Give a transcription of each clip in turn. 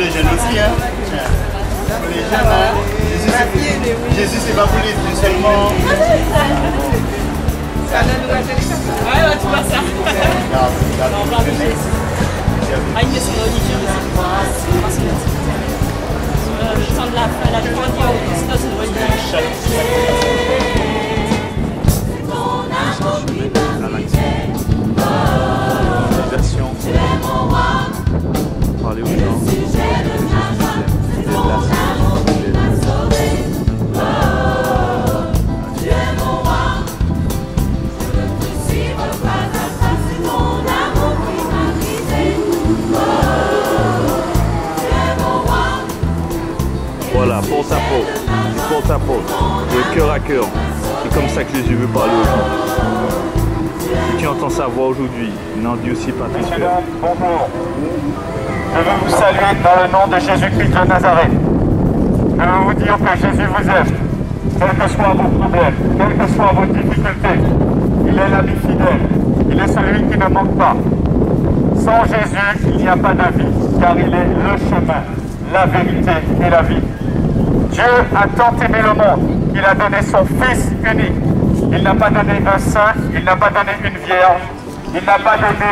les jeunes aussi, hein. Pour les jeunes, hein. Jésus, c'est pas pour les plus seulement. C'est la nouvelle télévision. Ouais, tu vois ça. On parle de Jésus. Ah, une question religieuse aussi. Parce que le temps de la fin, la grande c'est une religion. Parler aux gens que Jésus nous aime, qu'il est là, voilà, porte à porte, de cœur à cœur. C'est comme ça que Jésus veut parler aux gens. Si tu entends sa voix aujourd'hui, n'en dis aussi pas tes cœurs. Bonjour. Je veux vous saluer dans le nom de Jésus-Christ de Nazareth. Je veux vous dire que Jésus vous aime, quels que soient vos problèmes, quelles que soient vos difficultés. Il est l'ami fidèle, il est celui qui ne manque pas. Sans Jésus, il n'y a pas de vie, car il est le chemin, la vérité et la vie. Dieu a tant aimé le monde qu'il a donné son Fils unique. Il n'a pas donné un saint, il n'a pas donné une vierge, il n'a pas donné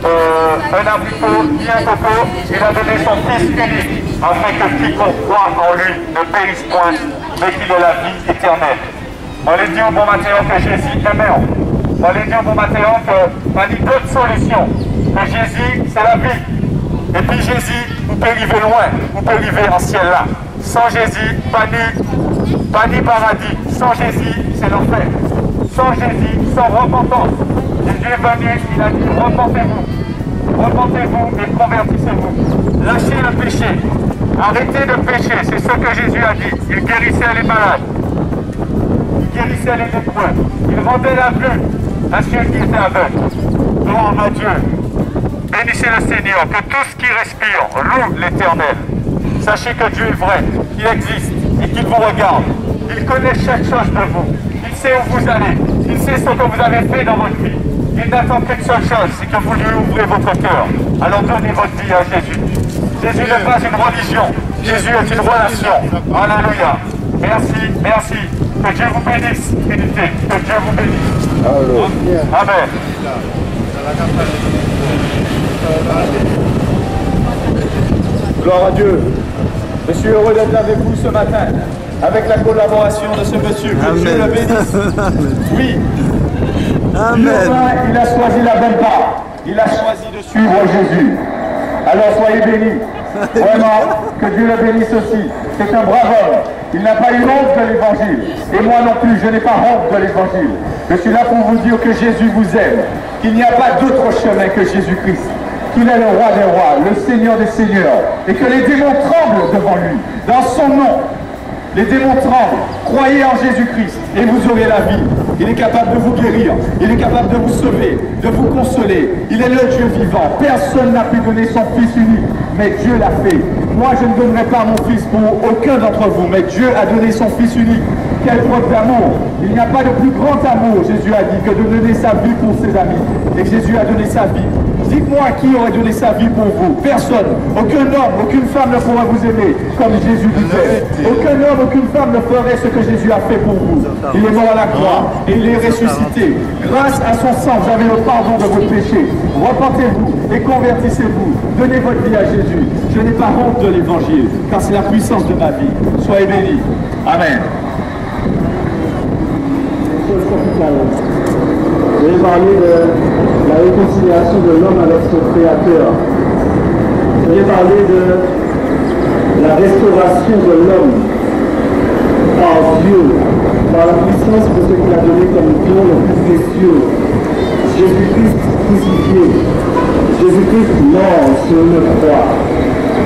un abricot ni un coco, il a donné son Fils unique, afin que quiconque croit en lui ne périsse point, mais qu'il ait la vie éternelle. On lui dit au bon matin que Jésus est mort. On lui dit au bon matin qu'il n'y a d'autre solution, que Jésus c'est la vie. Et puis Jésus, vous pouvez arriver loin, vous pouvez arriver en ciel là. Sans Jésus, pas ni paradis. Sans Jésus, c'est l'enfer. Sans Jésus, sans repentance. Jésus est venu, il a dit repentez-vous. Repentez-vous et convertissez-vous. Lâchez le péché. Arrêtez de pécher, c'est ce que Jésus a dit. Il guérissait les malades. Il guérissait les lépreux. Il rendait la vue à ceux qui étaient aveugles. Gloire à Dieu. Bénissez le Seigneur, que tout ce qui respire loue l'Éternel. Sachez que Dieu est vrai, qu'il existe et qu'il vous regarde. Il connaît chaque chose de vous. Il sait où vous allez. Il sait ce que vous avez fait dans votre vie. Il n'attend qu'une seule chose, c'est que vous lui ouvrez votre cœur. Alors donnez votre vie à Jésus. Jésus n'est pas une religion. Jésus est une relation. Alléluia. Merci, merci. Que Dieu vous bénisse, unité. Que Dieu vous bénisse. Amen. Gloire à Dieu. Je suis heureux d'être avec vous ce matin, avec la collaboration de ce monsieur. Que Dieu le bénisse. Oui. Amen. Il a choisi la bonne part. Il a choisi de suivre Jésus. Alors soyez bénis. Vraiment, que Dieu le bénisse aussi. C'est un brave homme. Il n'a pas eu honte de l'évangile. Et moi non plus, je n'ai pas honte de l'évangile. Je suis là pour vous dire que Jésus vous aime. Qu'il n'y a pas d'autre chemin que Jésus-Christ. Qu'il est le roi des rois, le Seigneur des seigneurs. Et que les démons tremblent devant lui. Dans son nom, les démons tremblent. Croyez en Jésus-Christ et vous aurez la vie. Il est capable de vous guérir. Il est capable de vous sauver, de vous consoler. Il est le Dieu vivant. Personne n'a pu donner son Fils unique, mais Dieu l'a fait. Moi, je ne donnerai pas mon Fils pour aucun d'entre vous, mais Dieu a donné son Fils unique. Quelle preuve d'amour! Il n'y a pas de plus grand amour, Jésus a dit, que de donner sa vie pour ses amis. Et Jésus a donné sa vie. Dites-moi qui aurait donné sa vie pour vous. Personne. Aucun homme, aucune femme ne pourra vous aimer comme Jésus vous aime. Aucun homme, aucune femme ne ferait ce que Jésus a fait pour vous. Il est mort à la croix et il est ressuscité. Grâce à son sang, vous avez le pardon de vos péchés. Repentez-vous et convertissez-vous. Donnez votre vie à Jésus. Je n'ai pas honte de l'évangile, car c'est la puissance de ma vie. Soyez bénis. Amen. Je vais parler de la réconciliation de l'homme avec son Créateur. Je vais parler de la restauration de l'homme par Dieu, par la puissance de ce qu'il a donné comme don le plus précieux. Jésus-Christ crucifié, Jésus-Christ mort sur une croix.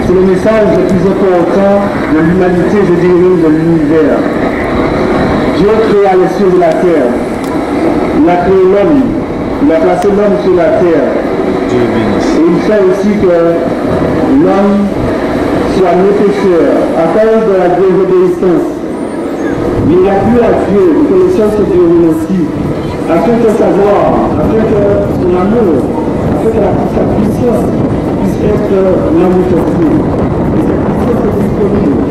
C'est le message le plus important de l'humanité, je dirais même de l'univers. Dieu créa les cieux et la terre. Il a créé l'homme, il a placé l'homme sur la terre. Et il fait aussi que l'homme soit né pécheur à cause de la désobéissance. Mais il a plu à Dieu que les choses se déroulent ainsi, afin que savoir, afin que son amour afin que sa puissance puisse être manifestée. Et cette puissance est disponible.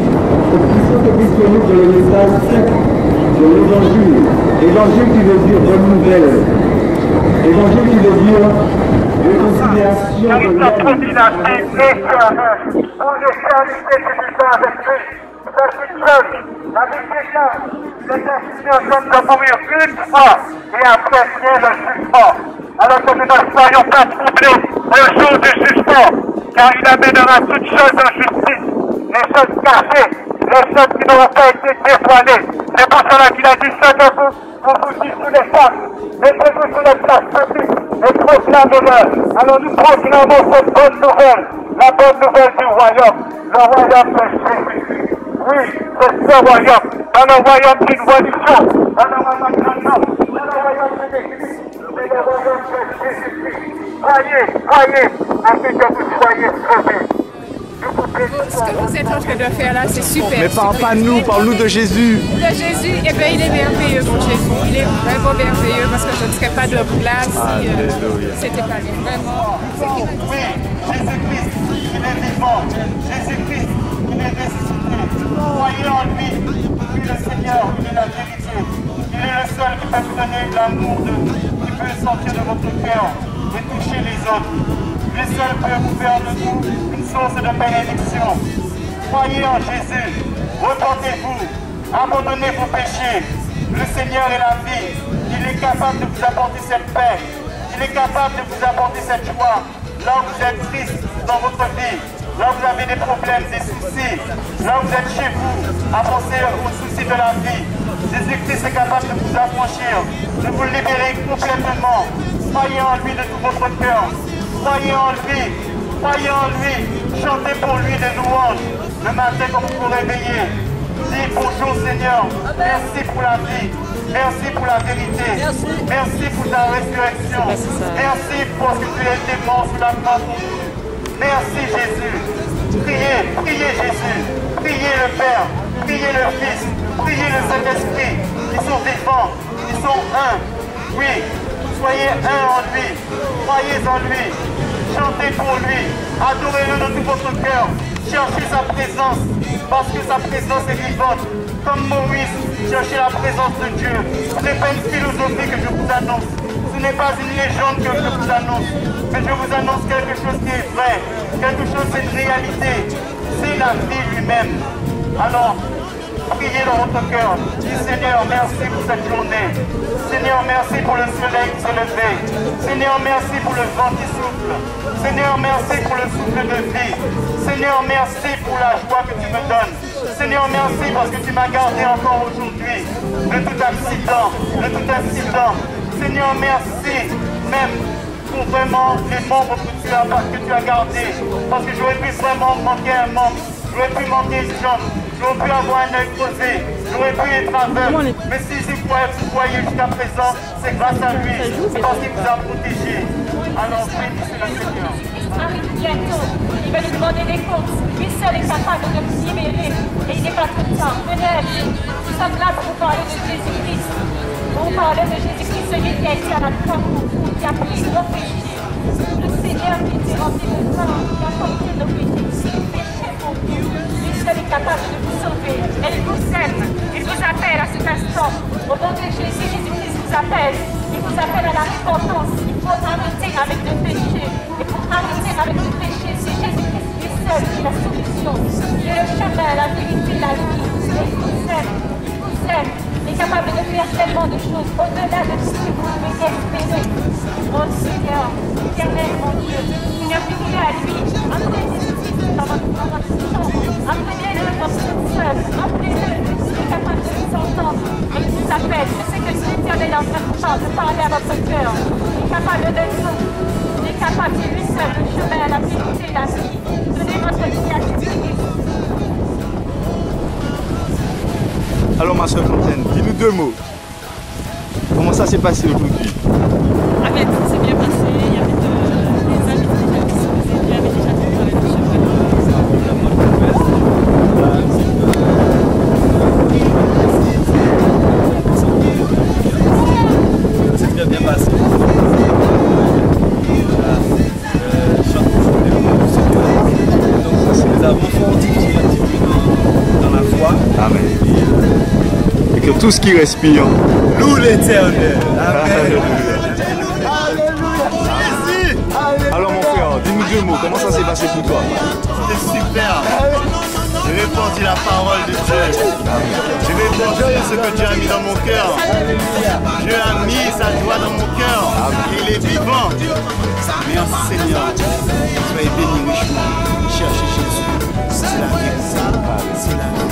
Cette puissance est disponible dans le message simple de l'évangile. Évangile qui veut dire bonne nouvelle. Évangile qui veut dire réconciliation de la vie chrétienne, c'est un homme de mourir une fois et après vient le jugement. Alors que nous ne soyons pas troublés le jour du jugement, car il amènera toutes choses en justice, les choses cachées, les choses qui n'auront pas été dévoilées. C'est pour cela qu'il a dit chacun vous dit sous les femmes, mettez-vous sur les places publiques et proclamez-le. Alors nous proclamons cette bonne nouvelle, la bonne nouvelle du royaume, le royaume de Jésus. Oui, c'est ce royaume, dans le royaume d'une religion, dans le royaume d'un homme, dans le royaume de l'Église, c'est le royaume de Jésus-Christ. Croyez, afin que vous soyez sauvés. Ce que vous êtes en train de faire là, c'est super. Mais parle pas de nous, parle-nous de Jésus. De Jésus, eh bien, il est merveilleux, mon Jésus. Il est vraiment merveilleux parce que je ne serais pas debout là si c'était pas lui. Vraiment. Oui, Jésus-Christ, il est vivant. Jésus-Christ, il est ressuscité. Croyez en lui. Lui, le Seigneur, il est la vérité. Il est le seul qui peut vous donner l'amour, qui peut sortir de votre cœur et toucher les autres. Le seul peut vous faire de vous une source de bénédiction. Croyez en Jésus. Repentez-vous. Abandonnez vos péchés. Le Seigneur est la vie. Il est capable de vous apporter cette paix. Il est capable de vous apporter cette joie. Là où vous êtes triste dans votre vie, là où vous avez des problèmes, des soucis, là où vous êtes chez vous, à penser aux soucis de la vie. Jésus-Christ est capable de vous affranchir, de vous libérer complètement. Croyez en lui de tout votre cœur. Croyez en lui. Croyez en lui. Chantez pour lui des louanges. Le matin quand vous vous réveillez. Dis bonjour Seigneur. Merci pour la vie. Merci pour la vérité. Merci pour ta résurrection. Merci parce que tu es été mort sous la croix pour nous. Merci Jésus. Priez Jésus. Priez le Père. Priez le Fils. Priez le Saint-Esprit. Ils sont vivants. Ils sont un. Oui. Soyez un en lui. Croyez en lui. Chantez pour lui. Adorez-le de tout votre cœur. Cherchez sa présence. Parce que sa présence est vivante. Comme Moïse, cherchez la présence de Dieu. Ce n'est pas une philosophie que je vous annonce. Ce n'est pas une légende que je vous annonce. Mais je vous annonce quelque chose qui est vrai. Quelque chose qui est une réalité. C'est la vie lui-même. Alors, priez dans votre cœur. Dis Seigneur, merci pour cette journée. Seigneur, merci pour le soleil qui s'est levé. Seigneur, merci pour le vent qui souffle. Seigneur, merci pour le souffle de vie. Seigneur, merci pour la joie que tu me donnes. Seigneur, merci parce que tu m'as gardé encore aujourd'hui de tout accident, de tout incident. Seigneur, merci même pour vraiment les membres que tu as gardés. Parce que j'aurais pu vraiment manquer un membre, j'aurais pu manquer une jambe. J'aurais pu avoir un œil creusé, j'aurais pu être aveugle. Mais si vous voyez jusqu'à présent, c'est grâce à lui, c'est parce qu'il vous a protégé. Alors, priez sur le Seigneur. Arrive bientôt, il va nous demander des comptes. Lui seul est capable de nous libérer et il n'est pas tout ça. Venez à lui. Nous sommes là pour vous parler de Jésus-Christ. Pour vous parler de Jésus-Christ, celui qui a été à la croix pour vous, qui a pris nos péchés. Le Seigneur qui s'est rempli de sang, qui a porté nos péchés. Péché pour vous. Lui seul est capable de vous sauver. Et il vous aime. Il vous appelle à cet instant. Au nom de Jésus, Jésus-Christ vous appelle. Il vous appelle à la repentance. Il faut arrêter avec le péché. Et pour arrêter avec le péché, c'est Jésus-Christ lui seul qui est la solution. Il est le chemin, la vérité, la vie. Et il vous aime. Il vous aime. Il est capable de faire tellement de choses au-delà de tout ce que vous pouvez espérer. Oh Seigneur, éternel mon Dieu, Seigneur, priez à lui. Amenez Jésus-Christ dans votre chambre. Amenez-le dans votre seul. Amenez-le. Il est capable de vous entendre. Et il vous appelle. Je sais que l'Éternel est en train de parler à votre cœur. Il est capable de tout. Il est capable, c'est lui seul, le chemin, la vérité, la vie. Donnez votre vie à Jésus-Christ. Alors ma soeur Fontaine, dis-nous deux mots. Comment ça s'est passé aujourd'hui? Ah bien, tout s'est bien passé. Il y avait des amis déjà qui se faisaient. Il y avait déjà tout avec le chemin. C'est très bien passé. tout ce qui respire. Loue l'Éternel. Amen. Alors mon frère, dis-nous deux mots, comment ça s'est passé pour toi? C'était super. J'ai répandu la parole de Dieu. J'ai répandu ce que Dieu a mis dans mon cœur. Dieu a mis sa joie dans mon cœur. Il est vivant. Merci Seigneur. Soyez bénis richement. Cherchez Jésus. C'est la vie. C'est la vie.